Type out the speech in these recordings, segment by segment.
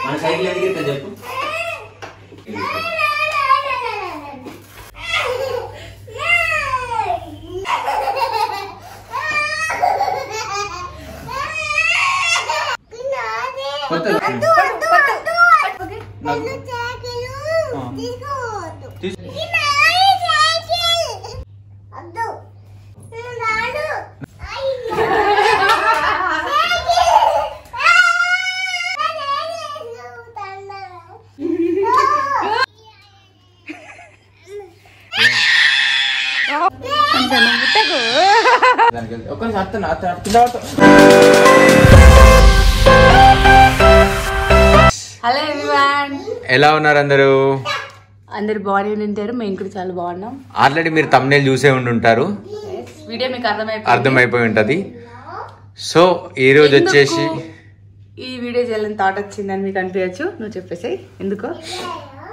మన సైకిల్ ఎందుకు ఇస్తా చెప్పు. హలో ఎవ్రీవన్, ఎలా ఉన్నారు అందరూ? అందరు బాగానే ఉంటారు. మేము కూడా చాలా బాగున్నాం. ఆల్రెడీ మీరు thumbnail చూసే ఉండుంటారు, వీడియో మీకు అర్థమైపోయి ఉంటది. సో ఈ రోజు వచ్చేసి ఈ వీడియో చేయాలని థాట్ వచ్చిందని మీకు అనిపించచ్చు. నువ్వు చెప్పేసి ఎందుకో.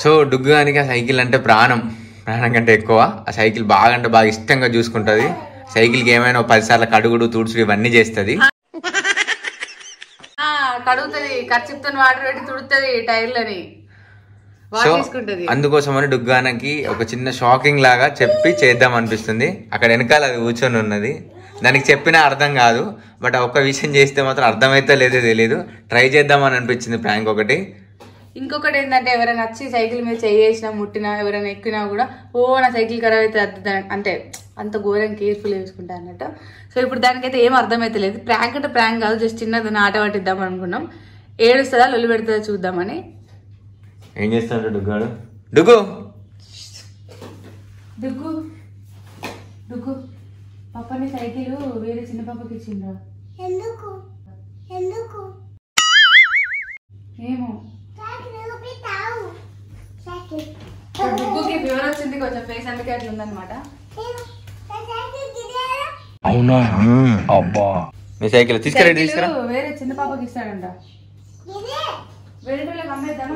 సో డుగ్గుగానికి ఆ సైకిల్ అంటే ప్రాణం కంటే ఎక్కువ. ఆ సైకిల్ బాగా అంటే బాగా ఇష్టంగా చూసుకుంటది. సైకిల్కి ఏమైనా 10 సార్లు కడుగుడు తుడుచుడు ఇవన్నీ చేస్తుంది. కడుగుతుంది, ఖర్చుతో వాటర్ పెట్టి తుడుతుంది టైర్లని. సో అందుకోసమని డుగ్గానకి ఒక చిన్న షాకింగ్ లాగా చెప్పి చేద్దాం అనిపిస్తుంది. అక్కడ వెనకాల అది కూర్చొని ఉన్నది. దానికి చెప్పినా అర్థం కాదు, బట్ ఒక్క విషయం చేస్తే మాత్రం అర్థమైతే లేదో తెలియదు. ట్రై చేద్దామని అనిపించింది ప్రాంక్ ఒకటి. ఇంకొకటి ఏంటంటే, ఎవరైనా వచ్చి సైకిల్ మీద చేసినా ముట్టినా ఎవరైనా ఎక్కినా కూడా నా సైకిల్ ఖరాబ్ అయితే అంటే అంత ఘోరం కేర్ఫుల్ వేసుకుంటా అన్నట్టు. సో ఇప్పుడు దానికైతే ఏం అర్థమైతే లేదు. ప్రాంక్ అంటే ప్రాంక్ కాదు, జస్ట్ చిన్నదాన్ని ఆట పట్టిద్దాం అనుకున్నాం. ఏడుస్తుందా లొల్లి పెడుతుందా చూద్దామని. ఏం చేస్తాడు డుగ్గాడు? డుగ్గు డుగ్గు డుగ్గు పాపని సైకిల్ వేరే చిన్న పాపకి ఇచ్చిండ్రా. ఎందుకు ఎందుకు ఏమో. డుగ్గుకి ఫీవర్ వచ్చింది, కొంచెం ఫేస్ అందుకే అట్లా ఉందన్నమాట. అవునా? అబ్బా, మీ సైకిల్ తీసుకురా. వేరే చిన్న పాపకి ఇస్తాడంట. వేరే వాళ్ళకి అమ్మేద్దాం,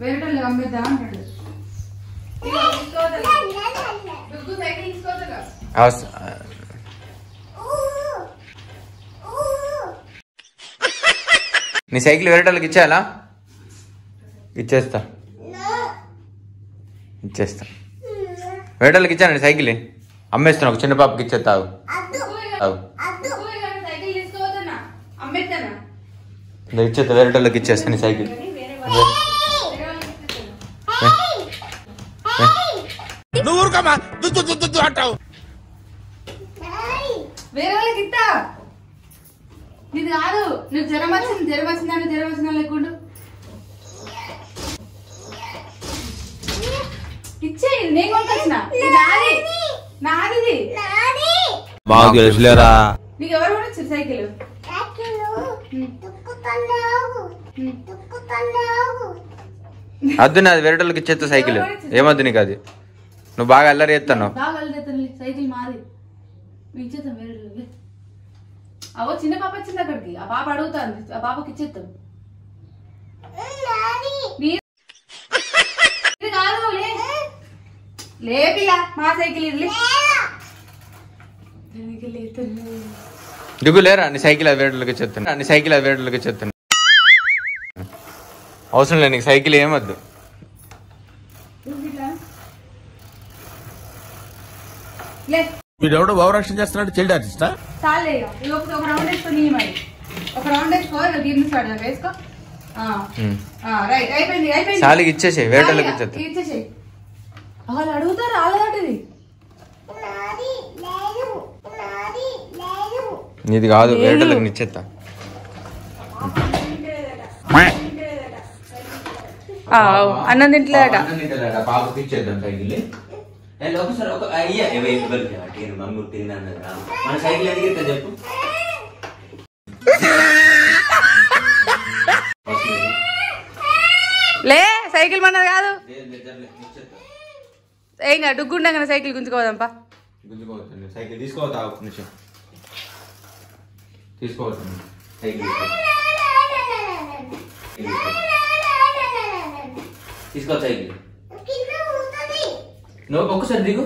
వేరే వాళ్ళకి అమ్మేద్దాం అంటాడు. డుగ్గు సైకిల్ తీసుకోవద్దుగా. నీ సైకిల్ వేరే వాళ్ళకి ఇచ్చేయాలా? ఇచ్చేస్తా వేరే వాళ్ళకి ఇచ్చాను సైకిల్. అమ్మేస్తాను, ఒక చిన్న పాపకి ఇచ్చేస్తావు. ఇచ్చేస్తా, వేరే వాళ్ళకి ఇచ్చేస్తా నీ సైకిల్. వేరే వాళ్ళకి ఇస్తా. ఇది కాదు, నువ్వు జ్వరం వచ్చిందని లేకుండా ఇచ్చేయి. నేను కొనుకొచ్చిన, నాది. నీకు ఎవరు కొనొచ్చారు సైకిల్? అద్దు, నాది వేరే వాళ్ళకి ఇచ్చేస్తా సైకిల్. ఏమద్దు నీకు, అది నువ్వు బాగా అల్లరి చేస్తాను. సైకిల్ మాది ఇచ్చేస్తాం వేరే. అవో చిన్న పాప వచ్చింది అక్కడికి, ఆ పాప అడుగుతాంది, ఆ పాపకి ఇచ్చేస్తాం. కాదు లేపిలా, మా సైకిల్ ఇది. దిగు లేరా, నీ సైకిల్ అది వేరే ఇచ్చేస్తాను. అవసరం లేదు నీకు సైకిల్, ఏమద్దు. వీడెవడో భావరక్షణ చేస్తున్నాడు, చైల్డ్ ఆర్టిస్టా? ఒక రౌండ్ వేసుకొని వేసుకో. చాలికి ఇచ్చేసే, వేరే వాళ్ళకి ఇచ్చేస్తా. వాళ్ళు అడుగుతారు రాలేదటది. నీది కాదు, వేరే వాళ్ళకి ఇచ్చేస్తా. అన్నం తింటలేదట. పాపకి ఇచ్చేద్దాం సైకిల్. మన సైకిల్ ఎందుకు ఇస్తా చెప్పు. లే, సైకిల్ మనది కాదు. ఏం కాదు, డుగ్గుండగా సైకిల్ గుంజుకోవదంపా. సైకిల్ తీసుకోవద్దా? ఒక నిమిషం తీసుకోవచ్చు. సైకిల్ తీసుకో సైకిల్. నువ్వు ఒకసారి దిగు.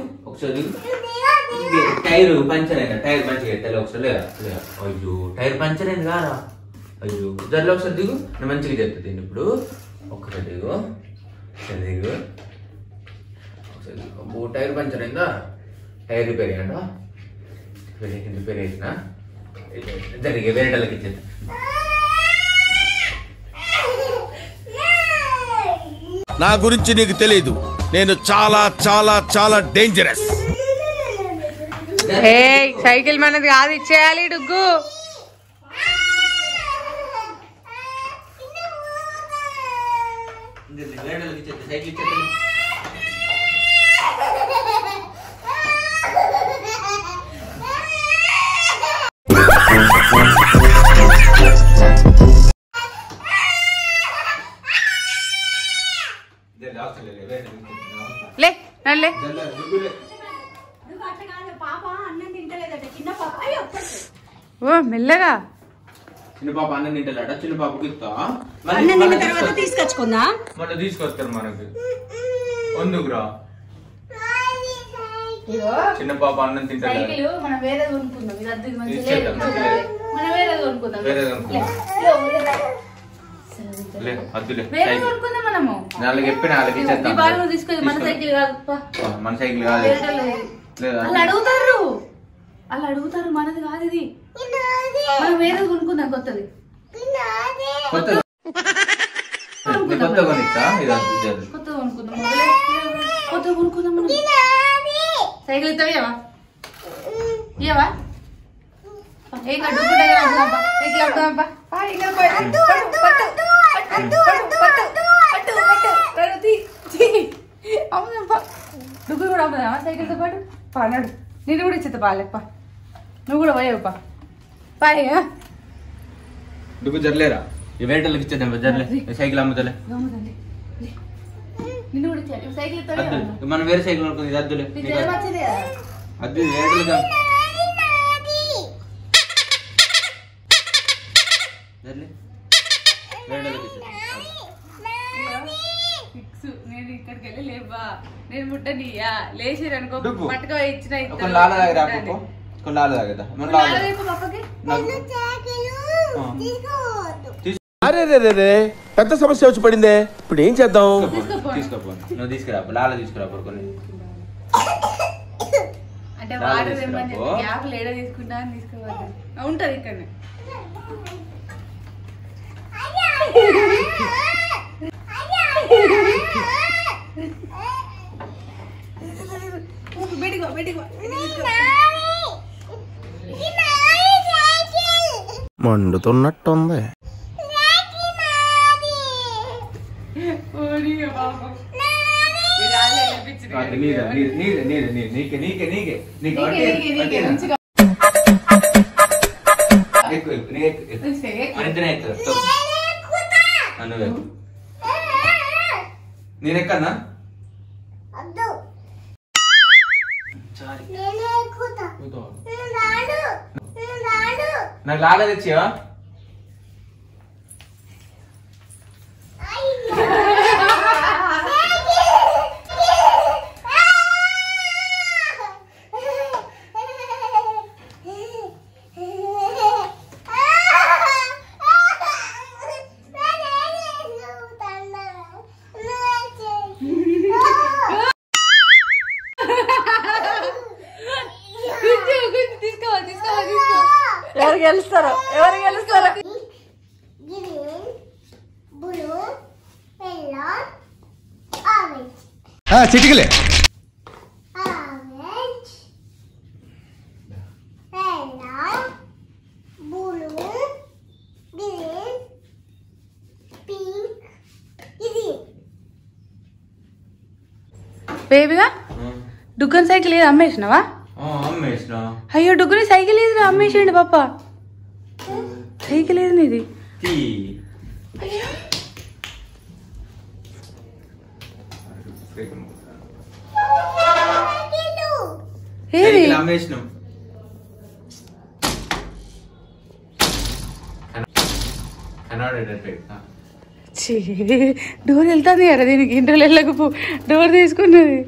టైర్ పంచర్ అయిందా? టైర్ మంచిగా ఎత్తాలి ఒకసారి. లేదా అయ్యో టైర్ పంచర్ అయింది కారా? అయ్యో దాంట్లో ఒకసారి దిగు. నేను మంచిగా చెప్తాను ఇప్పుడు. ఒక్కసారి దిగు. ఒకసారి టైర్ పంచర్ అయిందా? టైర్ రిపేర్ అయ్యాడా? రిపేర్ చేసిన జరిగే వేరేటోళ్ళకి ఇచ్చేది. నా గురించి నీకు తెలీదు, నేను చాలా చాలా చాలా డేంజరస్. సైకిల్ మనది కాదు, ఇచ్చేయాలి డుగ్గు. సైకిల్ లే నల్లే. ఓ మెల్లగా. చిన్న పాప అన్నం తింటలేట. చిన్న పాపకి తీసుకొచ్చుకుందా మళ్ళీ తీసుకొస్తారు మనకి. ఎందుకురా చిన్న పాప అన్నం తింటలేదు. మనం వేరే కొనుక్కుందాం. మనము నాలుగు చెప్పిన మన సైకిల్ కాదు. మన సైకిల్ కాదు. వాళ్ళు అడుగుతారు మనది కాదు ఇది. మనం వేరేది కొనుక్కుందాం. కొత్తది కొనుక్కుందాం మనం. సైకిల్ ఇస్తావా? ఇవా ఏం అవునప్ప డుగ్గు కూడా అమ్ముదామా సైకిల్తో పాటు? పాడు నేను కూడా ఇచ్చేత పాలేప్ప. నువ్వు కూడా పోయావుపా. పాయా డుగ్గు జరలేరా? వేటలకి ఇచ్చేద్దాం. జరలే సైకిల్ అమ్ముతలే. నిన్ను కూడా ఇచ్చాను సైకిల్. మనం వేరే సైకిల్ అనుకుంది. ఇది అద్దులే. అద్దు వేటలుగా నేను ఇక్కడికి వెళ్ళి లేవా? నేను ముట్టనియా. లేచారు అనుకో పట్టుకో ఇచ్చిన. అరే రే పెద్ద సమస్య వచ్చి పడిందే. ఇప్పుడు ఏం చేద్దాం? తీసుకోపో. నువ్వు తీసుకురా. లాల తీసుకురా. కొన్ని అంటే వాటర్ ఏమని గ్యాప్ లేడ తీసుకుంటా అని తీసుకోవాలి. ఉంటది ఇక్కడనే. మండుతున్నట్టుంది. నేనెక్కన్నా? నాకు లాగా తెచ్చావా? ఎవరు గెలుస్తారు? చిటికలే. బేబీగా డుగ్గన్ సైకిల్ ఏది అమ్మేసినావా? అమ్మేసినా. అయ్యో డుగ్గుని సైకిల్ ఏది అమ్మేసిండు పాప. సైకిల్ ఏది నీది? ఏది అమ్మేసినాం. డోర్ వెళ్తాంది కదా దీనికి ఇంటర్వ్యూ వెళ్ళకపో డోర్ తీసుకున్నది.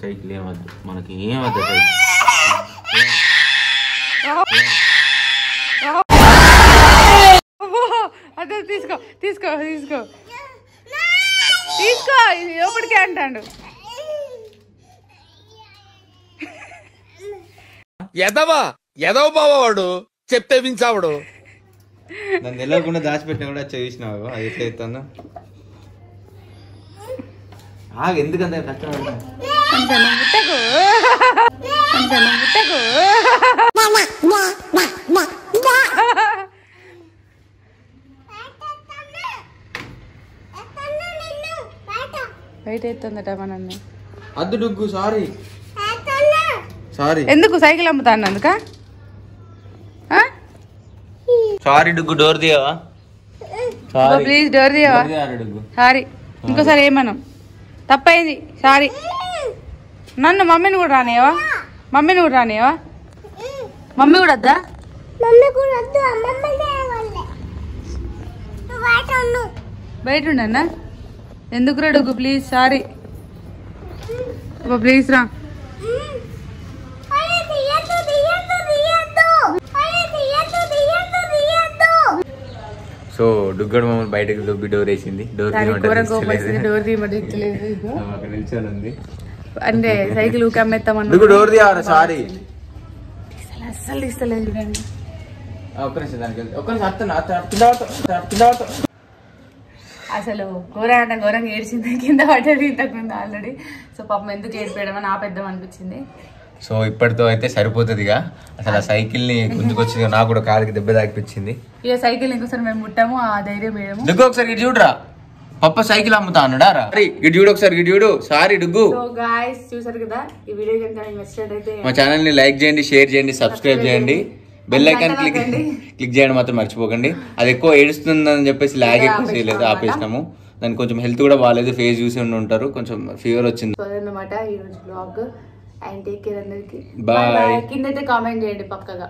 సైకిల్ ఏమద్దు మనకి, ఏమద్దు సైకిల్. అదే తీసుకో తీసుకో తీసుకో తీసుకో, ఇది లోపలికే అంటాడు. ఎదవ బావాడు చెప్తే వించావాడు. నన్ను తెలియకుండా దాచిపెట్టినా కూడా చూసినావు అది ఎట్లా ఎత్తాను. ఎందుకంత కష్టపడతా అంత ముట్టకు అంత ముట్టకు. బయట ఎత్తుందట మనల్ని. అద్దు డుగ్గు సారీ సారీ. ఎందుకు సైకిల్ అమ్ముతాను అందుక? సారీ డుగ్గు డోర్ తీయవా? ప్లీజ్ డోర్ తీయవా? సారీ ఇంకోసారి ఏమను, తప్పైంది సారీ. నన్ను మమ్మీని కూడా రానియవా? మమ్మీని కూడా రానియవా? మమ్మీ కూడా వద్దా? బయట ఉండన్నా? ఎందుకు రా డుగ్గు ప్లీజ్ సారీ. ప్లీజ్ రా. సో డుగ్గడు మమ్మల్ని బయటకు దొబ్బి డోర్ వేసింది. డోర్ నిల్చొని అంటే సైకిల్ ఊకమ్మేస్తామన్నా. డోర్ తీయాలి సారీ. అస్సలు ఇస్తలేదు చూడండి. అసలు ఘోరంగా అంటే ఘోరంగా ఏడ్చింది, కింద పడ్డది ఇంతకుముందు ఆల్రెడీ. సో పాపం ఎందుకు ఏడిపోయడం నా పెద్దం అనిపించింది. సో ఇప్పటితో అయితే సరిపోతుందిగా. అసలు ఆ సైకిల్ ని గుంజుకొచ్చింది, నాకు కూడా కాలికి దెబ్బ తాకిపించింది. ఇక సైకిల్ ఇంకోసారి మేము ముట్టాము, ఆ ధైర్యం వేయము. డుగ్గు ఒకసారి ఇటు చూడరా, పప్ప సైకిల్ అమ్ముతా అన్నాడా రా. ఇటు చూడు ఒకసారి, ఇటు చూడు. సారీ డుగ్గు. సో గాయ్స్ చూసారు కదా, ఈ వీడియో కనుక మీకు నచ్చినట్లయితే మా ఛానల్ ని లైక్ చేయండి, షేర్ చేయండి, సబ్స్క్రైబ్ చేయండి, బెల్ ఐకాన్ క్లిక్ చేయడం మాత్రం మర్చిపోకండి. అది ఎక్కువ ఏడుస్తుందని చెప్పేసి లాగ్ ఎక్కువ చేయలేదు, ఆపేసినాము. దానికి కొంచెం హెల్త్ కూడా బాగాలేదు, ఫేస్ చూసి ఉంటారు, కొంచెం ఫీవర్ వచ్చింది. సో అదన్నమాట ఈ రోజు బ్లాగ్. అండ్ టేక్ కేర్ అందరికి. బాయ్. కింద అయితే కామెంట్ చేయండి పక్కగా.